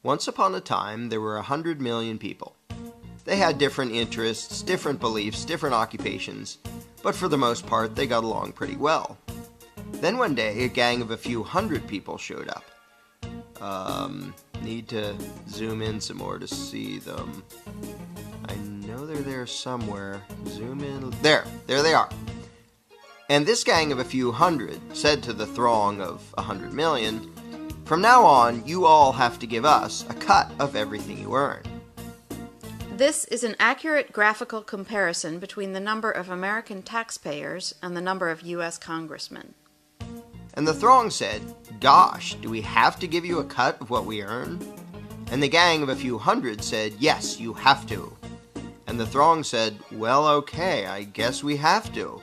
Once upon a time, there were 100 million people. They had different interests, different beliefs, different occupations, but for the most part, they got along pretty well. Then one day, a gang of a few hundred people showed up. Need to zoom in some more to see them. I know they're there somewhere. Zoom in. There they are. And this gang of a few hundred said to the throng of 100 million, "From now on, you all have to give us a cut of everything you earn." This is an accurate graphical comparison between the number of American taxpayers and the number of U.S. congressmen. And the throng said, "Gosh, do we have to give you a cut of what we earn?" And the gang of a few hundred said, "Yes, you have to." And the throng said, "Well, okay, I guess we have to."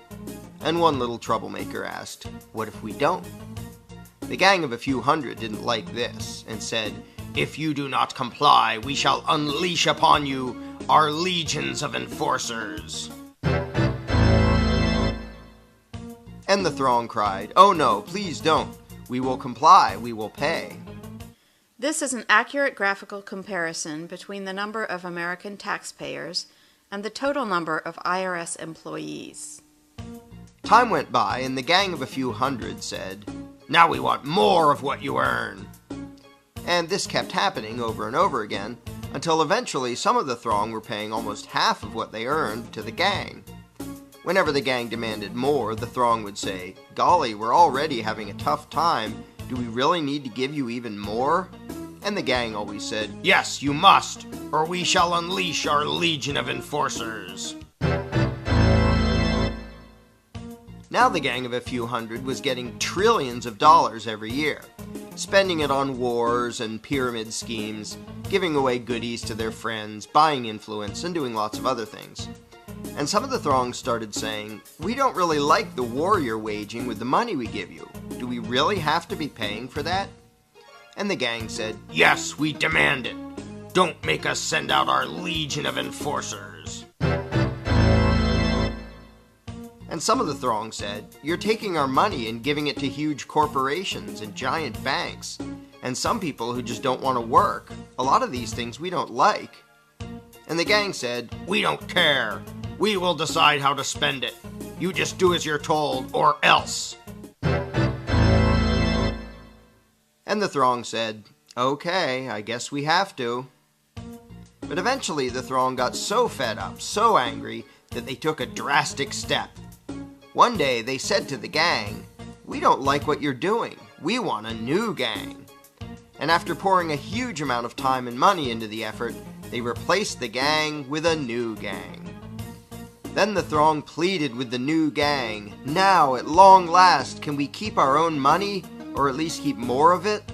And one little troublemaker asked, "What if we don't?" The gang of a few hundred didn't like this and said, "If you do not comply, we shall unleash upon you our legions of enforcers." And the throng cried, "Oh no, please don't. We will comply, we will pay." This is an accurate graphical comparison between the number of American taxpayers and the total number of IRS employees. Time went by, and the gang of a few hundred said, "Now we want more of what you earn." And this kept happening over and over again, until eventually some of the throng were paying almost half of what they earned to the gang. Whenever the gang demanded more, the throng would say, "Golly, we're already having a tough time. Do we really need to give you even more?" And the gang always said, "Yes, you must, or we shall unleash our legion of enforcers." Now the gang of a few hundred was getting trillions of dollars every year, spending it on wars and pyramid schemes, giving away goodies to their friends, buying influence, and doing lots of other things. And some of the throng started saying, "We don't really like the war you're waging with the money we give you. Do we really have to be paying for that?" And the gang said, "Yes, we demand it. Don't make us send out our legion of enforcers." And some of the throng said, "You're taking our money and giving it to huge corporations and giant banks, and some people who just don't want to work. A lot of these things we don't like." And the gang said, "We don't care. We will decide how to spend it. You just do as you're told, or else." And the throng said, "Okay, I guess we have to." But eventually the throng got so fed up, so angry, that they took a drastic step. One day they said to the gang, "We don't like what you're doing. We want a new gang." And after pouring a huge amount of time and money into the effort, they replaced the gang with a new gang. Then the throng pleaded with the new gang, "Now, at long last, can we keep our own money, or at least keep more of it?"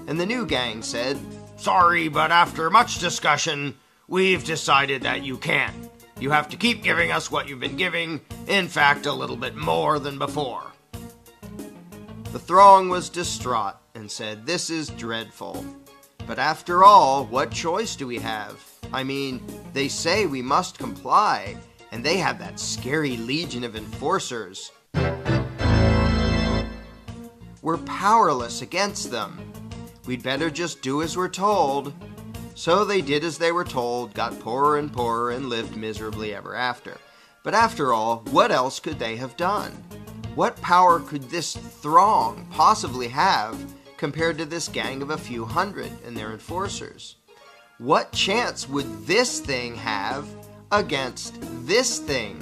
And the new gang said, "Sorry, but after much discussion, we've decided that you can't. You have to keep giving us what you've been giving, in fact, a little bit more than before." The throng was distraught and said, "This is dreadful. But after all, what choice do we have? I mean, they say we must comply, and they have that scary legion of enforcers. We're powerless against them. We'd better just do as we're told." So they did as they were told, got poorer and poorer, and lived miserably ever after. But after all, what else could they have done? What power could this throng possibly have compared to this gang of a few hundred and their enforcers? What chance would this thing have against this thing?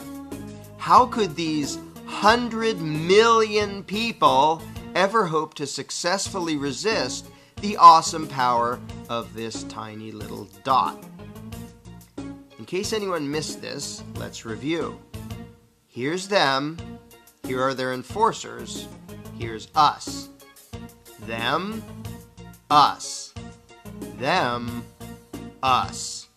How could these 100 million people ever hope to successfully resist the awesome power of this tiny little dot? In case anyone missed this, let's review. Here's them. Here are their enforcers. Here's us. Them, us. Them, us.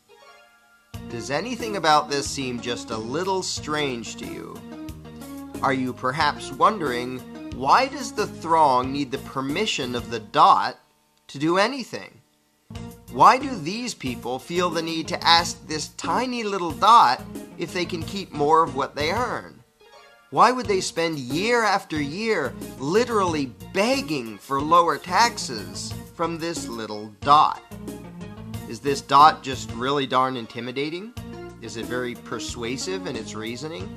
Does anything about this seem just a little strange to you? Are you perhaps wondering, why does the throng need the permission of the dot to do anything? Why do these people feel the need to ask this tiny little dot if they can keep more of what they earn? Why would they spend year after year literally begging for lower taxes from this little dot? Is this dot just really darn intimidating? Is it very persuasive in its reasoning?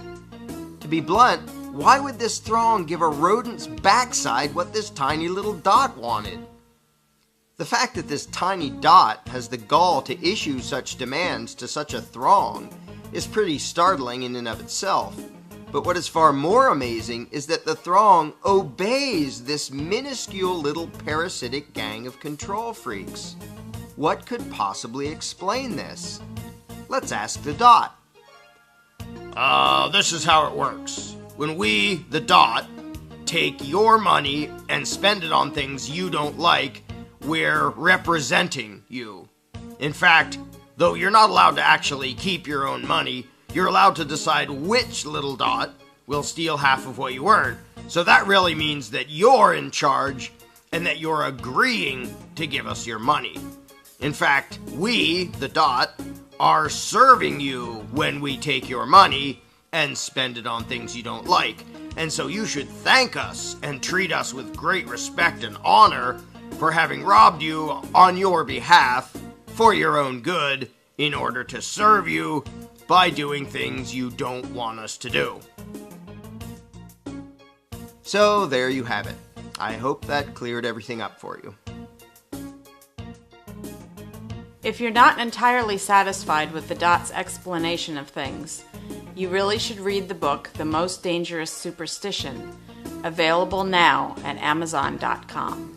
To be blunt, why would this throng give a rodent's backside what this tiny little dot wanted? The fact that this tiny dot has the gall to issue such demands to such a throng is pretty startling in and of itself. But what is far more amazing is that the throng obeys this minuscule little parasitic gang of control freaks. What could possibly explain this? Let's ask the dot. This is how it works. When we, the dot, take your money and spend it on things you don't like, we're representing you. In fact, though you're not allowed to actually keep your own money, you're allowed to decide which little dot will steal half of what you earn. So that really means that you're in charge and that you're agreeing to give us your money. In fact, we, the dot, are serving you when we take your money and spend it on things you don't like. And so you should thank us and treat us with great respect and honor for having robbed you on your behalf for your own good in order to serve you by doing things you don't want us to do. So there you have it. I hope that cleared everything up for you. If you're not entirely satisfied with the dot's explanation of things, you really should read the book The Most Dangerous Superstition, available now at Amazon.com.